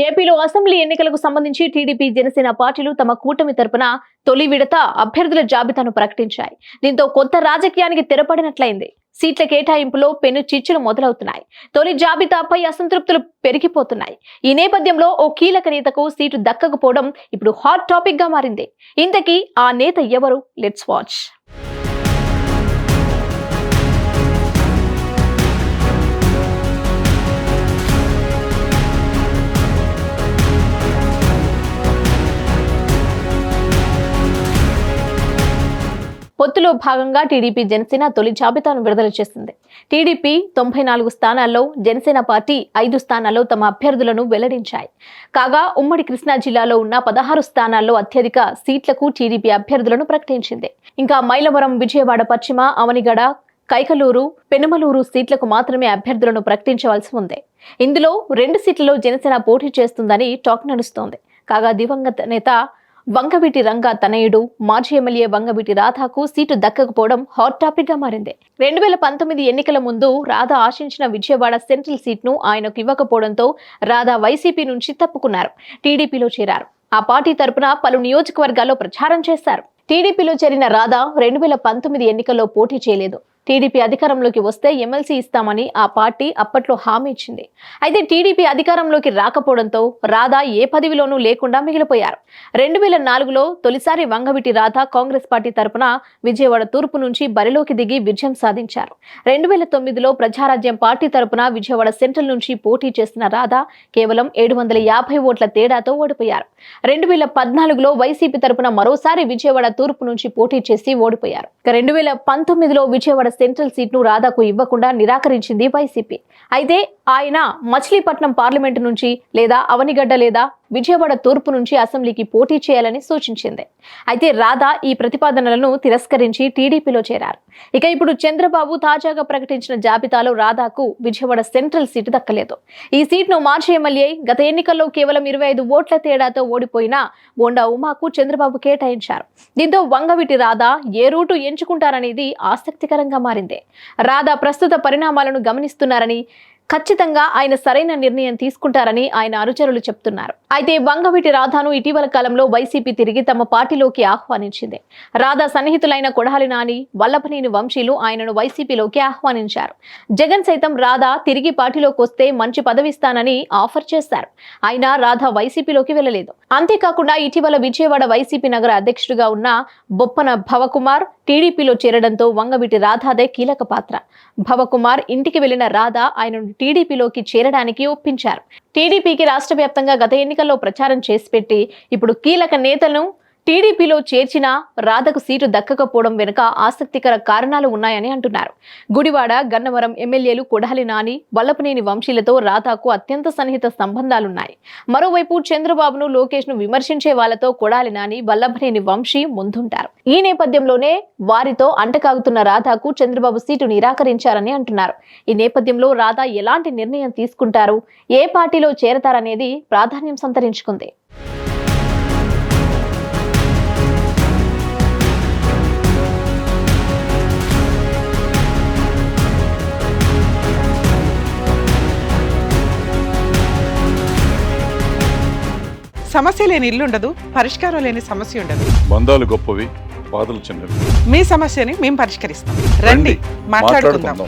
ఏపీలో అసెంబ్లీ ఎన్నికలకు సంబంధించి టీడీపీ జనసేన పార్టీలు తమ కూటమి తరపున తొలి విడత అభ్యర్థుల జాబితాను ప్రకటించాయి. దీంతో కొత్త రాజకీయానికి తెరపడినట్లయింది. సీట్ల కేటాయింపులో పెను చిచ్చులు మొదలవుతున్నాయి. తొలి జాబితాపై అసంతృప్తులు పెరిగిపోతున్నాయి. ఈ నేపథ్యంలో ఓ కీలక నేతకు సీటు దక్కకపోవడం ఇప్పుడు హాట్ టాపిక్ గా మారింది. ఇంతకీ ఆ నేత ఎవరు? Let's watch. పొత్తులో భాగంగా టీడీపీ జనసేన తొలి జాబితాను విడుదల చేసింది. టీడీపీ 94 స్థానాల్లో, జనసేన పార్టీ 5 స్థానాల్లో తమ అభ్యర్థులను వెల్లడించాయి. కాగా ఉమ్మడి కృష్ణా జిల్లాలో ఉన్న 16 స్థానాల్లో అత్యధిక సీట్లకు టీడీపీ అభ్యర్థులను ప్రకటించింది. ఇంకా మైలవరం, విజయవాడ పశ్చిమ, అవనిగడ, కైకలూరు, పెనుమలూరు సీట్లకు మాత్రమే అభ్యర్థులను ప్రకటించవలసి ఉంది. ఇందులో 2 సీట్లలో జనసేన పోటీ చేస్తుందని టాక్ నడుస్తోంది. కాగా దివంగత నేత వంగవీటి రంగా తనయుడు, మాజీ ఎమ్మెల్యే వంగవీటి రాధాకు సీటు దక్కకపోవడం హాట్ టాపిక్ గా మారింది. 2019 ఎన్నికల ముందు రాధా ఆశించిన విజయవాడ సెంట్రల్ సీట్ను ఆయనకు ఇవ్వకపోవడంతో రాధా వైసీపీ నుంచి తప్పుకున్నారు. టీడీపీలో చేరారు. ఆ పార్టీ తరపున పలు నియోజకవర్గాల్లో ప్రచారం చేశారు. టీడీపీలో చేరిన రాధా 2019 ఎన్నికల్లో పోటీ చేయలేదు. టీడీపీ అధికారంలోకి వస్తే ఎమ్మెల్సీ ఇస్తామని ఆ పార్టీ అప్పట్లో హామీ ఇచ్చింది. అయితే టీడీపీ అధికారంలోకి రాకపోవడంతో రాధా ఏ పదవిలోనూ లేకుండా మిగిలిపోయారు. 2004లో తొలిసారి వంగవీటి రాధా కాంగ్రెస్ పార్టీ తరపున విజయవాడ తూర్పు నుంచి బరిలోకి దిగి విజయం సాధించారు. 2009లో ప్రజారాజ్యం పార్టీ తరపున విజయవాడ సెంట్రల్ నుంచి పోటీ చేసిన రాధా కేవలం 750 ఓట్ల తేడాతో ఓడిపోయారు. 2014లో వైసీపీ తరపున మరోసారి విజయవాడ తూర్పు నుంచి పోటీ చేసి ఓడిపోయారు. 2019లో విజయవాడ సెంట్రల్ సీట్ను రాధాకు ఇవ్వకుండా నిరాకరించింది వైసీపీ. అయితే ఆయన మచిలీపట్నం పార్లమెంటు నుంచి లేదా అవనిగడ్డ లేదా విజయవాడ తూర్పు నుంచి అసెంబ్లీకి పోటీ చేయాలని సూచించింది. అయితే రాధా ఈ ప్రతిపాదనలను తిరస్కరించి టీడీపీలో చేరారు. ఇక ఇప్పుడు చంద్రబాబు తాజాగా ప్రకటించిన జాబితాలో రాధాకు విజయవాడ సెంట్రల్ సీటు దక్కలేదు. ఈ సీట్ను మాజీ ఎమ్మెల్యే గత ఎన్నికల్లో కేవలం 25 ఓట్ల తేడాతో ఓడిపోయిన బోండా ఉమాకు చంద్రబాబు కేటాయించారు. దీంతో వంగవీటి రాధా ఏ రూటు ఎంచుకుంటారనేది ఆసక్తికరంగా మారింది. రాధా ప్రస్తుత పరిణామాలను గమనిస్తున్నారని, ఖచ్చితంగా ఆయన సరైన నిర్ణయం తీసుకుంటారని ఆయన అనుచరులు చెప్తున్నారు. అయితే వంగవీటి రాధాను ఇటీవల కాలంలో వైసీపీ తిరిగి తమ పార్టీలోకి ఆహ్వానించింది. రాధా సన్నిహితులైన కొడాలి నాని, వల్లభనేని వంశీలు ఆయనను వైసీపీలోకి ఆహ్వానించారు. జగన్ సైతం రాధా తిరిగి పార్టీలోకి వస్తే మంచి పదవిస్తానని ఆఫర్ చేశారు. అయినా రాధా వైసీపీలోకి వెళ్లలేదు. అంతేకాకుండా ఇటీవల విజయవాడ వైసీపీ నగర అధ్యక్షుడిగా ఉన్న బొప్పన భవకుమార్ టీడీపీలో చేరడంతో వంగవీటి రాధాదే కీలక పాత్ర. భవకుమార్ ఇంటికి వెళ్లిన రాధా ఆయనను టీడీపీలోకి చేరడానికి ఒప్పించారు. టీడీపీకి రాష్ట్ర వ్యాప్తంగా గత ఎన్నికల్లో ప్రచారం చేసి పెట్టి ఇప్పుడు కీలక నేతలను టీడీపీలో చేర్చిన రాధకు సీటు దక్కకపోవడం వెనుక ఆసక్తికర కారణాలు ఉన్నాయని అంటున్నారు. గుడివాడ, గన్నవరం ఎమ్మెల్యేలు కొడాలి నాని, వల్లభనేని వంశీలతో రాధాకు అత్యంత సన్నిహిత సంబంధాలున్నాయి. మరోవైపు చంద్రబాబును, లోకేష్ ను విమర్శించే వాళ్లతో కొడాలి నాని, వల్లభనేని వంశీ ముందుంటారు. ఈ నేపథ్యంలోనే వారితో అంటకాగుతున్న రాధాకు చంద్రబాబు సీటు నిరాకరించారని అంటున్నారు. ఈ నేపథ్యంలో రాధా ఎలాంటి నిర్ణయం తీసుకుంటారు, ఏ పార్టీలో చేరతారనేది ప్రాధాన్యం సంతరించుకుంది. సమస్య లేని ఇల్లు ఉండదు, పరిష్కారం లేని సమస్య ఉండదు. బంధాలు గొప్పవి, బాధలు చిన్నవి. మీ సమస్యని మేము పరిష్కరిస్తాం. రండి మాట్లాడుకుందాం.